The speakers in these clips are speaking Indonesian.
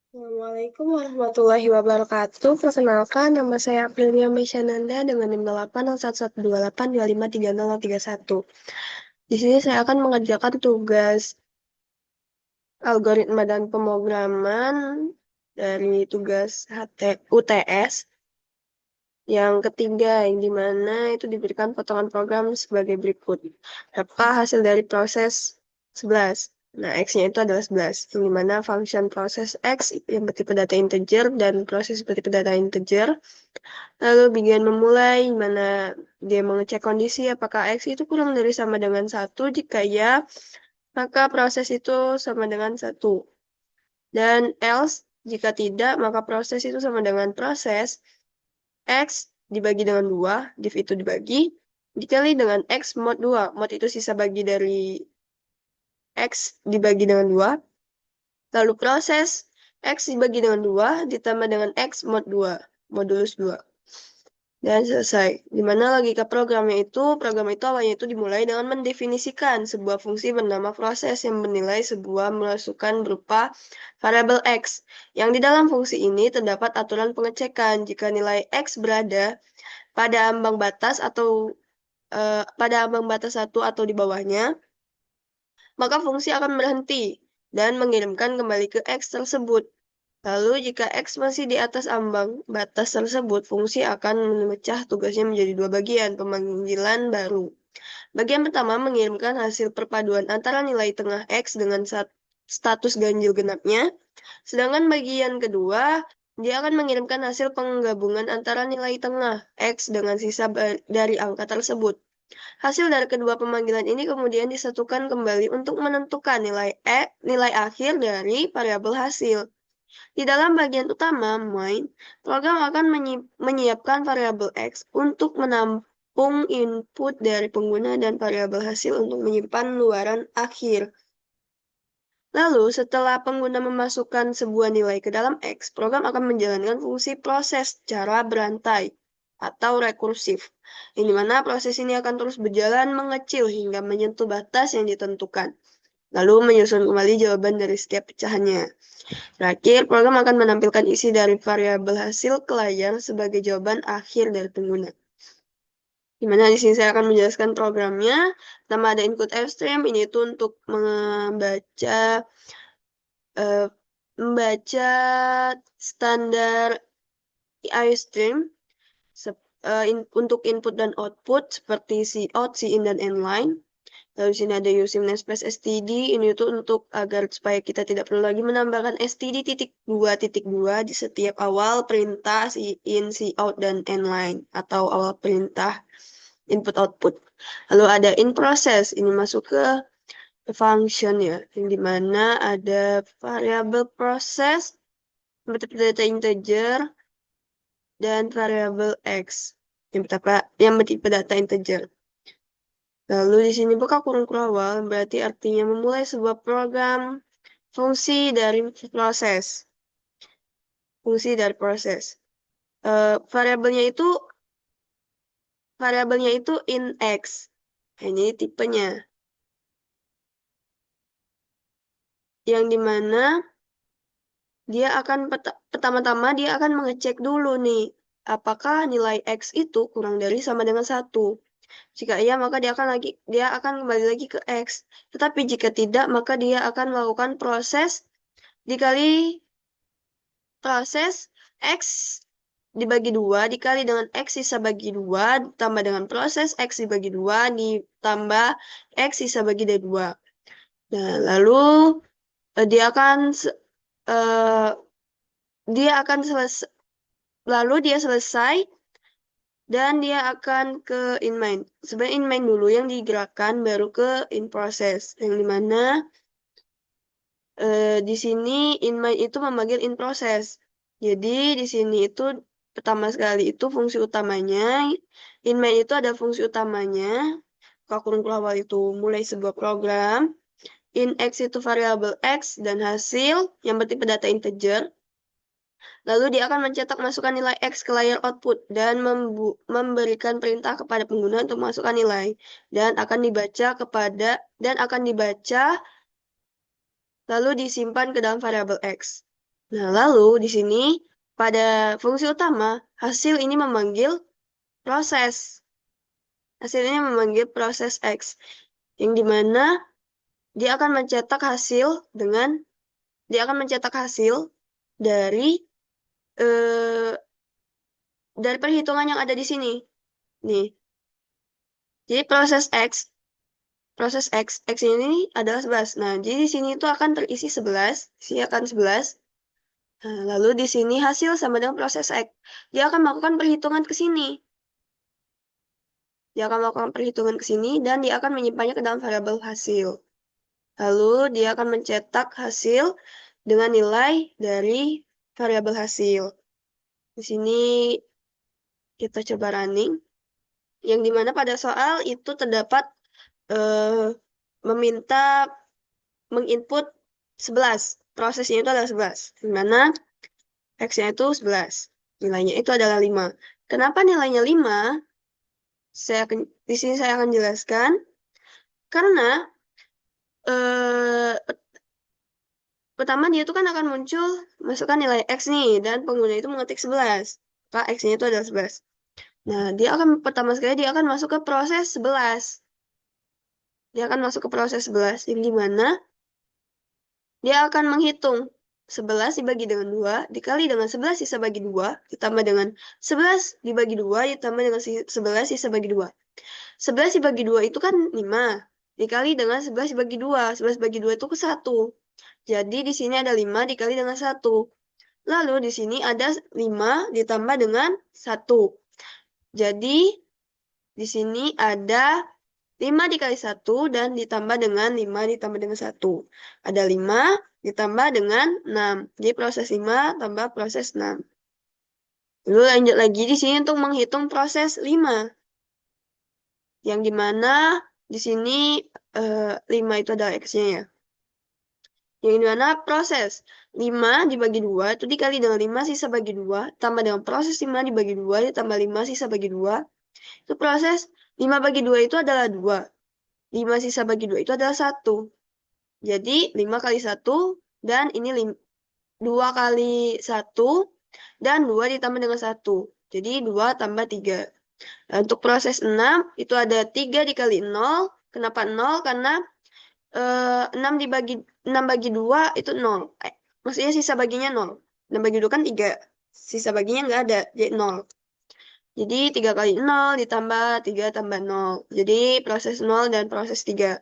Assalamualaikum warahmatullahi wabarakatuh. Perkenalkan, nama saya Aprilia Mesyananda dengan NIM 81128253031. Di sini saya akan mengerjakan tugas algoritma dan pemrograman dari tugas UTS yang ketiga, yang dimana itu diberikan potongan program sebagai berikut. Apa hasil dari proses 11? Nah, X-nya itu adalah 11, yang dimana function proses X yang bertipe data integer dan proses bertipe data integer. Lalu bagian memulai, mana dia mengecek kondisi apakah X itu kurang dari sama dengan 1. Jika ya, maka proses itu sama dengan 1. Dan else, jika tidak, maka proses itu sama dengan proses X dibagi dengan 2, div itu dibagi, dikali dengan X mod 2. Mod itu sisa bagi dari X dibagi dengan 2. Lalu proses X dibagi dengan 2 ditambah dengan X mod 2, modulus 2. Dan selesai. Dimana logika program itu awalnya itu dimulai dengan mendefinisikan sebuah fungsi bernama proses yang menilai sebuah masukan berupa variabel X. Yang di dalam fungsi ini terdapat aturan pengecekan jika nilai X berada pada ambang batas atau pada ambang batas 1 atau di bawahnya, maka fungsi akan berhenti dan mengirimkan kembali ke X tersebut. Lalu jika X masih di atas ambang batas tersebut, fungsi akan memecah tugasnya menjadi dua bagian pemanggilan baru. Bagian pertama mengirimkan hasil perpaduan antara nilai tengah X dengan status ganjil genapnya, sedangkan bagian kedua dia akan mengirimkan hasil penggabungan antara nilai tengah X dengan sisa dari angka tersebut. Hasil dari kedua pemanggilan ini kemudian disatukan kembali untuk menentukan nilai akhir dari variabel hasil. Di dalam bagian utama main, program akan menyiapkan variabel X untuk menampung input dari pengguna dan variabel hasil untuk menyimpan luaran akhir. Lalu, setelah pengguna memasukkan sebuah nilai ke dalam X, program akan menjalankan fungsi proses secara berantai atau rekursif, yang dimana proses ini akan terus berjalan mengecil hingga menyentuh batas yang ditentukan, lalu menyusun kembali jawaban dari setiap pecahannya. Terakhir, program akan menampilkan isi dari variabel hasil ke layar sebagai jawaban akhir dari pengguna. Di mana di sini saya akan menjelaskan programnya. Pertama ada input fstream, ini itu untuk eh, membaca standar iStream untuk input dan output seperti cout, cin, dan inline. Lalu sini ada using namespace std, ini itu untuk agar supaya kita tidak perlu lagi menambahkan std titik 2.2 di setiap awal perintah cin, cout, dan inline atau awal perintah input output. Lalu ada in process, ini masuk ke function ya, yang dimana ada variabel proses, bertipe data integer, dan variabel x yang bertipe data integer. Lalu di sini buka kurung awal berarti artinya memulai sebuah program fungsi dari proses. Fungsi dari proses. Variabelnya itu in x. Ini tipenya. Yang dimana dia akan pertama-tama dia akan mengecek dulu nih, apakah nilai x itu kurang dari sama dengan 1. Jika iya, maka dia akan kembali lagi ke x. Tetapi jika tidak, maka dia akan melakukan proses dikali proses x dibagi 2 dikali dengan x sisa bagi 2 ditambah dengan proses x dibagi 2 ditambah x sisa bagi dari 2. Nah, lalu dia akan eh, dia akan selesai lalu dia selesai dan dia akan ke in main. Sebenarnya in main dulu yang digerakkan baru ke in process, yang dimana di sini in main itu memanggil in process. Jadi di sini itu pertama sekali itu fungsi utamanya, in main itu ada fungsi utamanya. Kurung awal itu mulai sebuah program. In x itu variabel x dan hasil yang bertipe data integer. Lalu dia akan mencetak masukan nilai X ke layar output dan memberikan perintah kepada pengguna untuk masukkan nilai dan akan dibaca lalu disimpan ke dalam variabel X. Nah, lalu di sini pada fungsi utama, hasil ini memanggil proses. Hasilnya memanggil proses X, yang dimana dia akan mencetak hasil dengan dia akan mencetak hasil dari eh, dari perhitungan yang ada di sini. Nih, jadi proses X ini adalah 11. Nah, jadi di sini itu akan terisi 11, sini akan 11. Nah, lalu di sini hasil sama dengan proses X. Dia akan melakukan perhitungan ke sini. Dia akan melakukan perhitungan ke sini dan dia akan menyimpannya ke dalam variabel hasil. Lalu dia akan mencetak hasil dengan nilai dari variabel hasil. Di sini kita coba running, yang dimana pada soal itu terdapat eh, meminta menginput 11. Prosesnya itu adalah 11. Di mana X-nya itu 11. Nilainya itu adalah 5. Kenapa nilainya 5? Di sini saya akan jelaskan. Karena eh, pertama dia itu kan akan muncul masukkan nilai X nih. Dan pengguna itu mengetik 11. Maka X-nya itu adalah 11. Nah, dia akan pertama sekali dia akan masuk ke proses 11. Dia akan masuk ke proses 11. Yang dimana dia akan menghitung 11 dibagi dengan 2 dikali dengan 11 sisa bagi 2 ditambah dengan 11 dibagi 2 ditambah dengan 11 sisa bagi 2. 11 dibagi 2 itu kan 5 dikali dengan 11 dibagi 2. 11 bagi 2 itu ke 1. Jadi di sini ada 5 dikali dengan 1. Lalu di sini ada 5 ditambah dengan 1. Jadi di sini ada 5 dikali 1 dan ditambah dengan 5 ditambah dengan 1. Ada 5 ditambah dengan 6. Jadi proses 5 tambah proses 6. Lalu lanjut lagi di sini untuk menghitung proses 5. Yang dimana di sini 5 itu adalah X-nya ya. Yang dimana proses 5 dibagi 2 itu dikali dengan 5 sisa bagi 2. Tambah dengan proses 5 dibagi 2 ditambah 5 sisa bagi 2. Itu proses 5 bagi 2 itu adalah 2. 5 sisa bagi 2 itu adalah 1. Jadi 5 kali 1 dan ini 2 kali 1 dan 2 ditambah dengan 1. Jadi 2 tambah 3. Nah, untuk proses 6 itu ada 3 dikali 0. Kenapa 0? Karena 6 dibagi 6 bagi 2 itu 0. Maksudnya sisa baginya 0. 6 bagi 2 kan 3. Sisa baginya nggak ada, jadi 0. Jadi 3 kali 0 ditambah 3 tambah 0. Jadi proses 0 dan proses 3.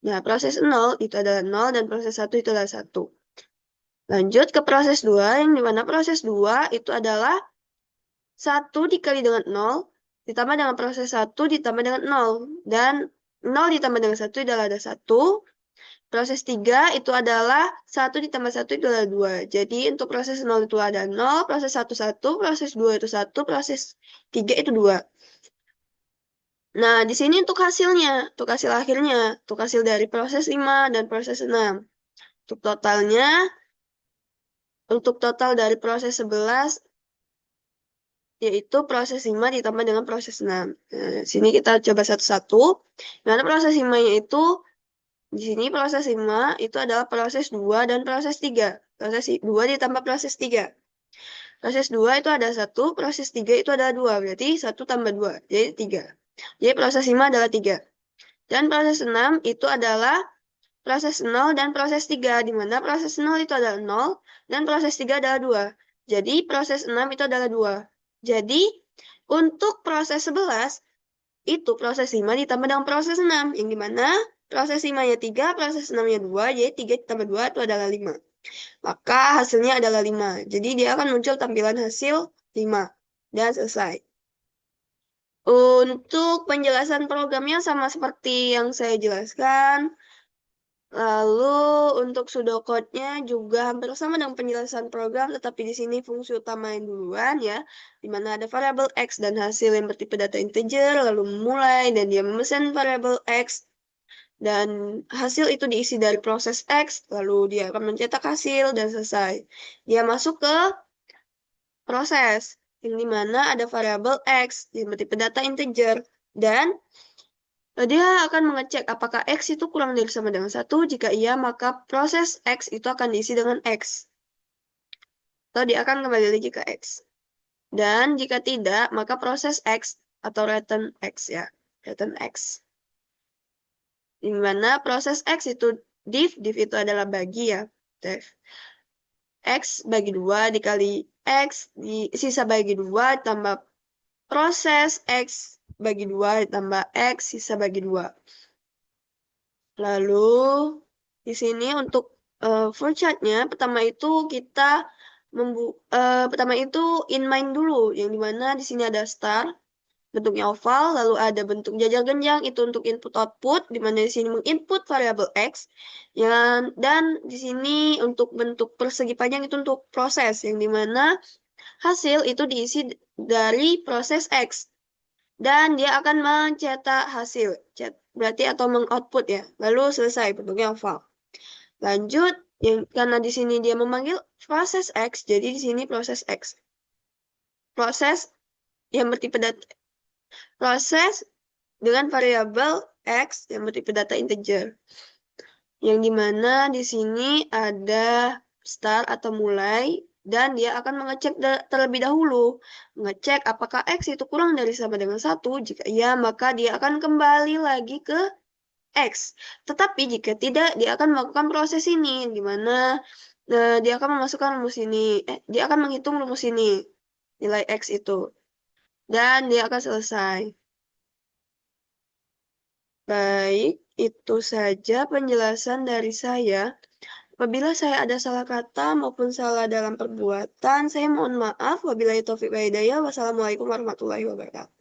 Nah, proses 0 itu adalah 0 dan proses 1 itu adalah 1. Lanjut ke proses 2, yang dimana proses 2 itu adalah 1 dikali dengan 0, ditambah dengan proses 1 ditambah dengan 0. Dan 0 ditambah dengan 1 adalah ada 1. Proses 3 itu adalah 1 ditambah 1 itu adalah 2. Jadi untuk proses 0 itu ada 0, proses 1 1, proses 2 itu 1, proses 3 itu 2. Nah, di sini untuk hasilnya, untuk hasil akhirnya, untuk hasil dari proses 5 dan proses 6. Untuk totalnya, untuk total dari proses 11, yaitu proses 5 ditambah dengan proses 6. Nah, sini kita coba satu-satu. Dimana proses 5-nya itu, di sini proses 5 itu adalah proses 2 dan proses 3. Proses 2 ditambah proses 3. Proses 2 itu ada 1, proses 3 itu adalah 2. Berarti 1 tambah 2, jadi 3. Jadi proses 5 adalah 3. Dan proses 6 itu adalah proses 0 dan proses 3, di mana proses 0 itu adalah 0 dan proses 3 adalah 2. Jadi proses 6 itu adalah 2. Jadi untuk proses 11 itu proses 5 ditambah dengan proses 6, yang dimana proses 5-nya 3, proses 6-nya 2, jadi 3 ditambah 2 itu adalah 5. Maka hasilnya adalah 5. Jadi dia akan muncul tampilan hasil 5. Dan selesai. Untuk penjelasan programnya sama seperti yang saya jelaskan. Lalu untuk pseudocode-nya juga hampir sama dengan penjelasan program, tetapi di sini fungsi utama yang duluan ya, di mana ada variabel X dan hasil yang bertipe data integer, lalu memulai dan dia memesan variabel X, dan hasil itu diisi dari proses X, lalu dia akan mencetak hasil dan selesai. Dia masuk ke proses, yang dimana ada variabel X yang bertipe data integer, dan dia akan mengecek apakah X itu kurang dari sama dengan 1. Jika iya, maka proses X itu akan diisi dengan X. atau dia akan kembali lagi ke X. Dan jika tidak, maka proses X atau return X ya, return X. Di mana proses X itu div itu adalah bagi ya, def. X bagi 2 dikali X, sisa bagi 2 tambah proses X bagi 2 ditambah X, sisa bagi 2. Lalu, di sini untuk flowchartnya, pertama itu kita pertama itu in mind dulu, yang dimana di sini ada star, bentuknya oval, lalu ada bentuk jajar genjang, itu untuk input output, di mana di sini menginput variabel X, dan di sini untuk bentuk persegi panjang itu untuk proses, yang dimana hasil itu diisi dari proses X, dan dia akan mencetak hasil, berarti atau mengoutput ya, lalu selesai bentuknya oval. Lanjut, karena di sini dia memanggil proses X, jadi di sini proses X. Proses yang bertipe data, proses dengan variabel X yang bertipe data integer. Yang dimana di sini ada start atau mulai, dan dia akan mengecek terlebih dahulu. Mengecek apakah X itu kurang dari sama dengan 1. Jika iya, maka dia akan kembali lagi ke X. Tetapi jika tidak, dia akan melakukan proses ini, di mana dia akan memasukkan rumus ini. Dia akan menghitung rumus ini, nilai X itu. Dan dia akan selesai. Baik, itu saja penjelasan dari saya. Apabila saya ada salah kata maupun salah dalam perbuatan, saya mohon maaf. Wabillahi taufiq wa hidayah. Wassalamualaikum warahmatullahi wabarakatuh.